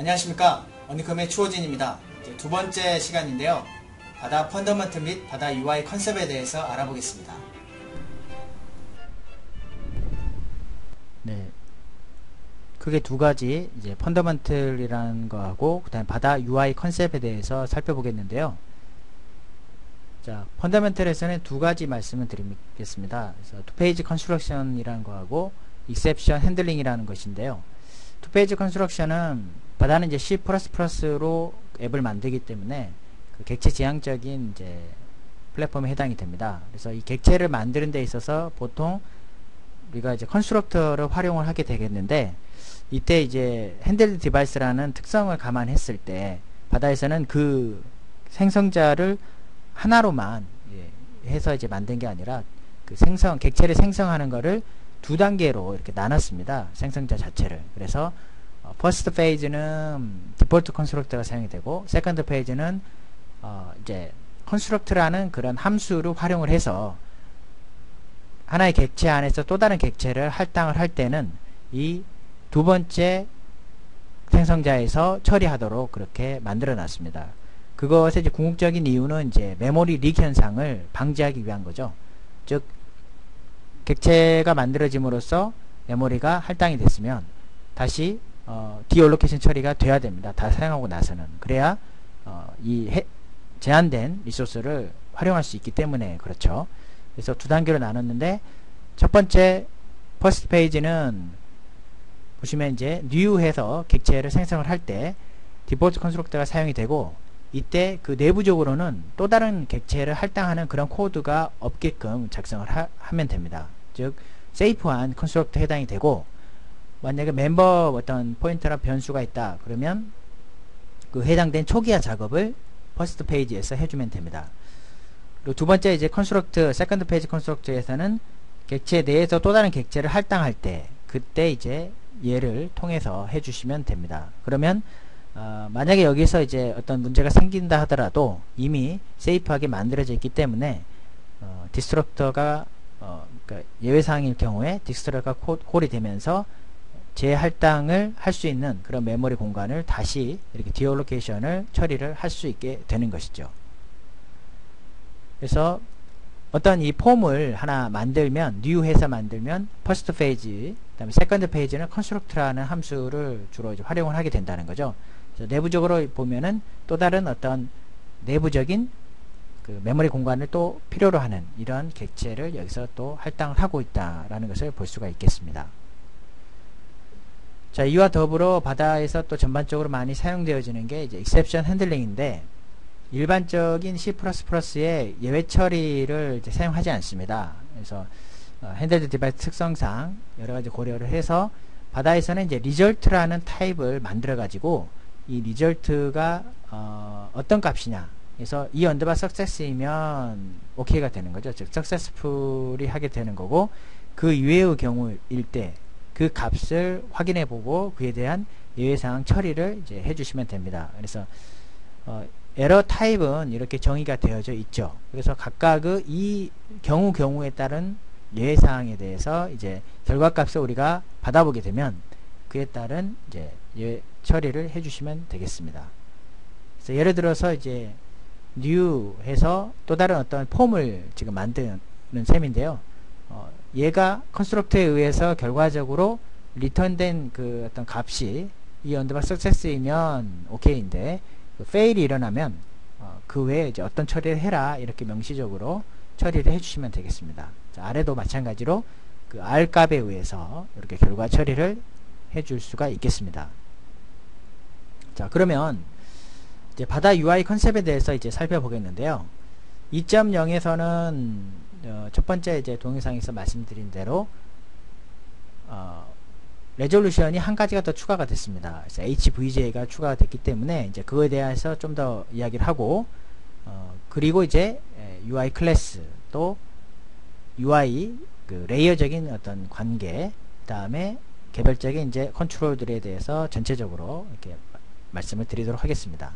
안녕하십니까. 어니컴의 추호진입니다. 이제 두 번째 시간인데요. 바다 펀더먼트 및 바다 UI 컨셉에 대해서 알아보겠습니다. 네, 크게 두 가지 이제 펀더먼틀이라는 거하고 그다음에 바다 UI 컨셉에 대해서 살펴보겠는데요. 자, 펀더멘털에서는 두 가지 말씀을 드리겠습니다. 그래서 투페이지 컨스트럭션이라는 거하고 익셉션 핸들링이라는 것인데요. 투페이지 컨스트럭션은 바다는 이제 C++로 앱을 만들기 때문에 그 객체 지향적인 이제 플랫폼에 해당이 됩니다. 그래서 이 객체를 만드는 데 있어서 보통 우리가 이제 컨스트럭터를 활용을 하게 되겠는데, 이때 이제 핸들드 디바이스라는 특성을 감안했을 때 바다에서는 그 생성자를 하나로만 해서 이제 만든 게 아니라 그 객체를 생성하는 거를 두 단계로 이렇게 나눴습니다. 생성자 자체를. 그래서 퍼스트 페이지는 디폴트 컨스트럭터가 사용이 되고, 세컨드 페이지는 이제 컨스트럭트라는 그런 함수를 활용을 해서 하나의 객체 안에서 또 다른 객체를 할당을 할 때는 이 두 번째 생성자에서 처리하도록 그렇게 만들어 놨습니다. 그것의 이제 궁극적인 이유는 이제 메모리 릭 현상을 방지하기 위한 거죠. 즉, 객체가 만들어짐으로써 메모리가 할당이 됐으면 다시 디올로케이션 처리가 돼야 됩니다. 다 사용하고 나서는. 그래야 제한된 리소스를 활용할 수 있기 때문에 그렇죠. 그래서 두 단계로 나눴는데, 첫 번째 퍼스트 페이지는 보시면 이제 new 해서 객체를 생성을 할 때 디폴트 컨스트럭터가 사용이 되고, 이때 그 내부적으로는 또 다른 객체를 할당하는 그런 코드가 없게끔 작성을 하면 됩니다. 즉, 세이프한 컨스트럭터에 해당이 되고, 만약에 멤버 어떤 포인터나 변수가 있다 그러면 그 해당된 초기화 작업을 퍼스트 페이지에서 해주면 됩니다. 그리고 두 번째 이제 컨스트럭트, 세컨드 페이지 컨스트럭트에서는 객체 내에서 또 다른 객체를 할당할 때 그때 이제 얘를 통해서 해주시면 됩니다. 그러면 만약에 여기서 이제 어떤 문제가 생긴다 하더라도 이미 세이프하게 만들어져 있기 때문에 디스트럭터가 그러니까 예외사항일 경우에 디스트럭터가 콜이 되면서 재할당을 할 수 있는 그런 메모리 공간을 다시 이렇게 디올로케이션을 처리를 할 수 있게 되는 것이죠. 그래서 어떤 이 폼을 하나 만들면, new 해서 만들면 퍼스트 페이지, 그 다음에 세컨드 페이지는 construct라는 함수를 주로 이제 활용을 하게 된다는 거죠. 그래서 내부적으로 보면은 또 다른 어떤 내부적인 그 메모리 공간을 또 필요로 하는 이런 객체를 여기서 또 할당을 하고 있다라는 것을 볼 수가 있겠습니다. 자, 이와 더불어 바다에서 또 전반적으로 많이 사용되어지는 게 이제 exception handling인데, 일반적인 C++의 예외 처리를 이제 사용하지 않습니다. 그래서 핸들드 디바이스 특성상 여러 가지 고려를 해서 바다에서는 이제 result라는 타입을 만들어 가지고 이 result가 어떤 값이냐, 그래서 이 언더바 success이면 OK가 되는 거죠. 즉 successfully 하게 되는 거고, 그 이외의 경우일 때 그 값을 확인해 보고 그에 대한 예외사항 처리를 이제 해주시면 됩니다. 그래서 에러 타입은 이렇게 정의가 되어져 있죠. 그래서 각각의 이 경우에 따른 예외사항에 대해서 이제 결과값을 우리가 받아보게 되면 그에 따른 이제 예외 처리를 해주시면 되겠습니다. 그래서 예를 들어서 이제 new 해서 또 다른 어떤 폼을 지금 만드는 셈인데요. 얘가 컨스트럭터에 의해서 결과적으로 리턴된 그 어떤 값이 이 언더바 석세스이면 오케이인데, 그 페일이 일어나면 그 외에 이제 어떤 처리를 해라 이렇게 명시적으로 처리를 해주시면 되겠습니다. 자, 아래도 마찬가지로 그 R 값에 의해서 이렇게 결과 처리를 해줄 수가 있겠습니다. 자, 그러면 이제 바다 UI 컨셉에 대해서 이제 살펴보겠는데요. 2.0에서는 첫 번째 이제 동영상에서 말씀드린 대로 레졸루션이 한 가지가 더 추가가 됐습니다. 그래서 HVJ가 추가가 됐기 때문에 이제 그거에 대해서 좀 더 이야기를 하고, 그리고 이제 UI 클래스, 또 UI 그 레이어적인 어떤 관계, 그 다음에 개별적인 이제 컨트롤들에 대해서 전체적으로 이렇게 말씀을 드리도록 하겠습니다.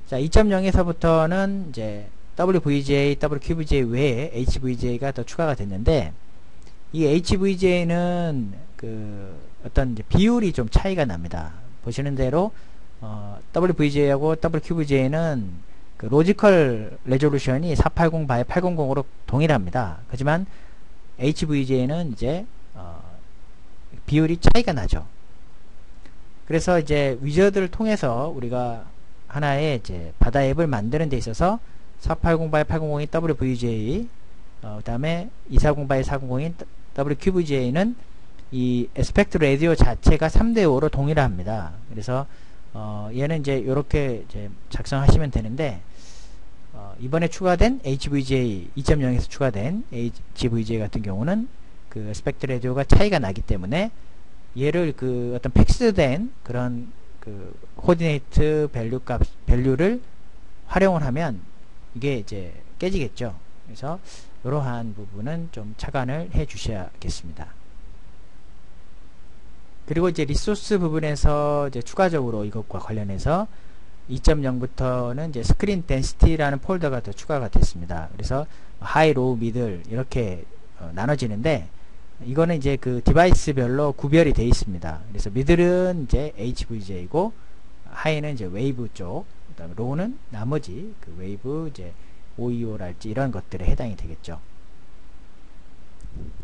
자, 2.0에서부터는 이제 WVJ, WQVJ 외에 HVJ가 더 추가가 됐는데, 이 HVJ는 그 어떤 이제 비율이 좀 차이가 납니다. 보시는 대로 WVGA하고 WQVGA는 그 로지컬 레졸루션이 480 by 800으로 동일합니다. 하지만 HVGA는 이제 비율이 차이가 나죠. 그래서 이제 위저드를 통해서 우리가 하나의 이제 바다 앱을 만드는 데 있어서 480 by 800인 WVGA, 그 다음에 240 by 400인 WQVGA는 이 에스펙트 라디오 자체가 3대5로 동일합니다. 그래서 얘는 이제 이렇게 이제 작성하시면 되는데, 이번에 추가된 HVGA 2.0에서 추가된 HVGA 같은 경우는 그 에스펙트 라디오가 차이가 나기 때문에 얘를 그 어떤 픽스된 그런 그 코디네이트 밸류를 활용을 하면 이게 이제 깨지겠죠. 그래서 이러한 부분은 좀 착안을 해 주셔야겠습니다. 그리고 이제 리소스 부분에서 이제 추가적으로 이것과 관련해서 2.0부터는 이제 스크린 덴시티라는 폴더가 더 추가가 됐습니다. 그래서 하이, 로우, 미들 이렇게 나눠지는데, 이거는 이제 그 디바이스별로 구별이 되어 있습니다. 그래서 미들은 이제 HVGA고, 하이는 이제 웨이브 쪽, 그다음에 로우는 나머지 그 웨이브 이제 OEO랄지 이런 것들에 해당이 되겠죠.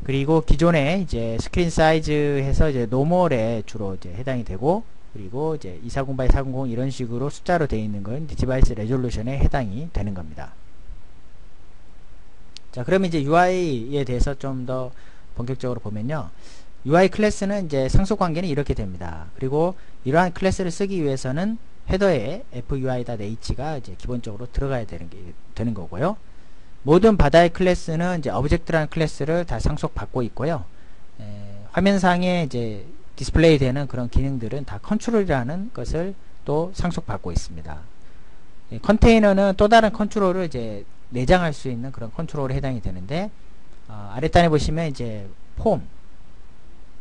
그리고 기존에 이제 스크린 사이즈에서 이제 노멀에 주로 이제 해당이 되고, 그리고 이제 240 by 400 이런 식으로 숫자로 되어 있는 건 디바이스 레졸루션에 해당이 되는 겁니다. 자, 그러면 이제 UI에 대해서 좀 더 본격적으로 보면요. UI 클래스는 이제 상속 관계는 이렇게 됩니다. 그리고 이러한 클래스를 쓰기 위해서는 헤더에 FUI.h가 이제 기본적으로 들어가야 되는 거고요. 모든 바다의 클래스는 이제 오브젝트라는 클래스를 다 상속받고 있고요. 화면상에 이제 디스플레이 되는 그런 기능들은 다 컨트롤이라는 것을 또 상속받고 있습니다. 컨테이너는 또 다른 컨트롤을 이제 내장할 수 있는 그런 컨트롤에 해당이 되는데, 아랫단에 보시면 이제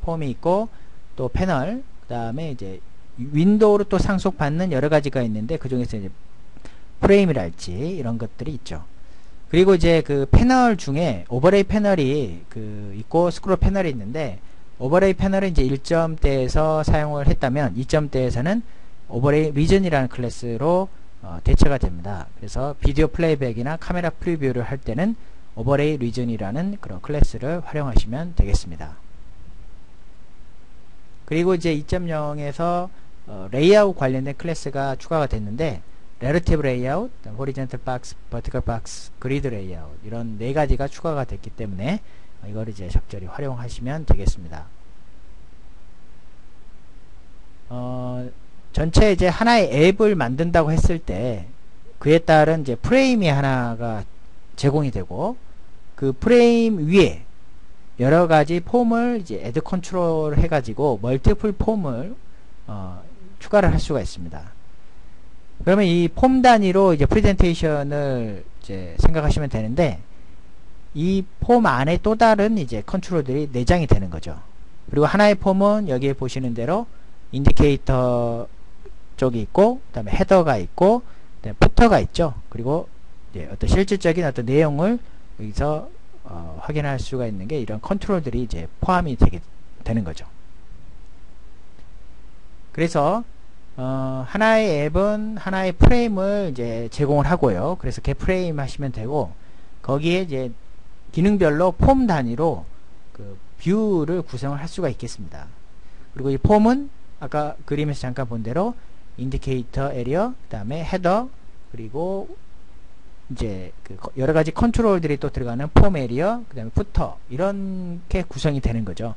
폼이 있고, 또 패널, 그 다음에 이제 윈도우로 또 상속받는 여러 가지가 있는데, 그 중에서 이제 프레임이랄지 이런 것들이 있죠. 그리고 이제 그 패널 중에 오버레이 패널이 그 있고 스크롤 패널이 있는데, 오버레이 패널은 이제 1점대에서 사용을 했다면 2점대에서는 오버레이 리전이라는 클래스로 대처가 됩니다. 그래서 비디오 플레이백이나 카메라 프리뷰를 할 때는 오버레이 리전이라는 그런 클래스를 활용하시면 되겠습니다. 그리고 이제 2.0에서 레이아웃 관련된 클래스가 추가가 됐는데, relative layout, horizontal box, vertical box, grid layout 이런 네 가지가 추가가 됐기 때문에 이걸 이제 적절히 활용하시면 되겠습니다. 전체 이제 하나의 앱을 만든다고 했을 때 그에 따른 이제 프레임이 하나가 제공이 되고, 그 프레임 위에 여러 가지 폼을 이제 애드 컨트롤 해가지고 멀티플 폼을 추가를 할 수가 있습니다. 그러면 이 폼 단위로 이제 프레젠테이션을 이제 생각하시면 되는데, 이 폼 안에 또 다른 이제 컨트롤들이 내장이 되는 거죠. 그리고 하나의 폼은 여기에 보시는 대로 인디케이터 쪽이 있고, 그 다음에 헤더가 있고, 그다음에 푸터가 있죠. 그리고 이제 어떤 실질적인 어떤 내용을 여기서 확인할 수가 있는 게 이런 컨트롤들이 이제 포함이 되는 거죠. 그래서 하나의 앱은 하나의 프레임을 이제 제공을 하고요. 그래서 개 프레임 하시면 되고, 거기에 이제 기능별로 폼 단위로 그 뷰를 구성을 할 수가 있겠습니다. 그리고 이 폼은 아까 그림에서 잠깐 본 대로 인디케이터 에리어, 그 다음에 헤더, 그리고 이제 그 여러 가지 컨트롤들이 또 들어가는 폼 에리어, 그 다음에 푸터, 이렇게 구성이 되는 거죠.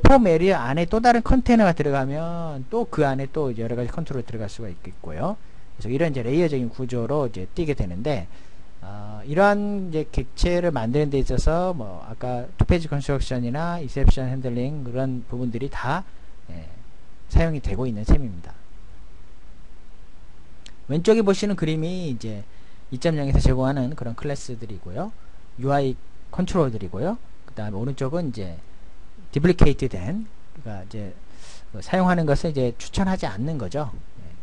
폼 에리어 안에 또 다른 컨테이너가 들어가면 또 그 안에 또 여러 가지 컨트롤이 들어갈 수가 있겠고요. 그래서 이런 이제 레이어적인 구조로 이제 띄게 되는데, 이러한 이제 객체를 만드는 데 있어서 뭐 아까 투페이지 컨스트럭션이나 이셉션 핸들링 그런 부분들이 다 사용이 되고 있는 셈입니다. 왼쪽에 보시는 그림이 이제 2.0에서 제공하는 그런 클래스들이고요. UI 컨트롤들이고요. 그 다음에 오른쪽은 이제 디플리케이트 된, 그러니까 이제 사용하는 것을 이제 추천하지 않는 거죠.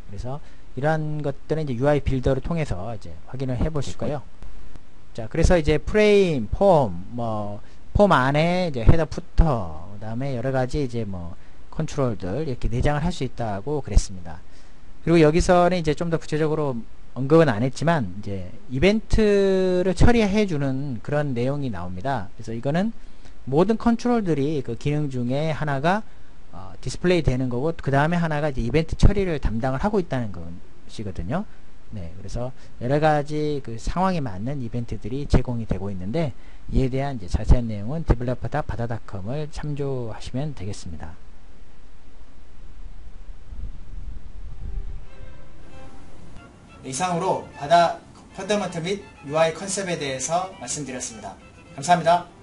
그래서 이러한 것들은 이제 UI 빌더를 통해서 이제 확인을 해 보실까요? 자, 그래서 이제 프레임, 폼 안에 이제 헤더 푸터, 그 다음에 여러 가지 이제 뭐 컨트롤들 이렇게 내장을 할 수 있다고 그랬습니다. 그리고 여기서는 이제 좀 더 구체적으로 언급은 안 했지만 이제 이벤트를 처리해 주는 그런 내용이 나옵니다. 그래서 이거는 모든 컨트롤들이 그 기능 중에 하나가 디스플레이 되는 거고, 그 다음에 하나가 이제 이벤트 처리를 담당을 하고 있다는 것이거든요. 네, 그래서 여러 가지 그 상황에 맞는 이벤트들이 제공이 되고 있는데, 이에 대한 이제 자세한 내용은 developer.bada.com을 참조하시면 되겠습니다. 이상으로 바다 펀더먼트 및 UI 컨셉에 대해서 말씀드렸습니다. 감사합니다.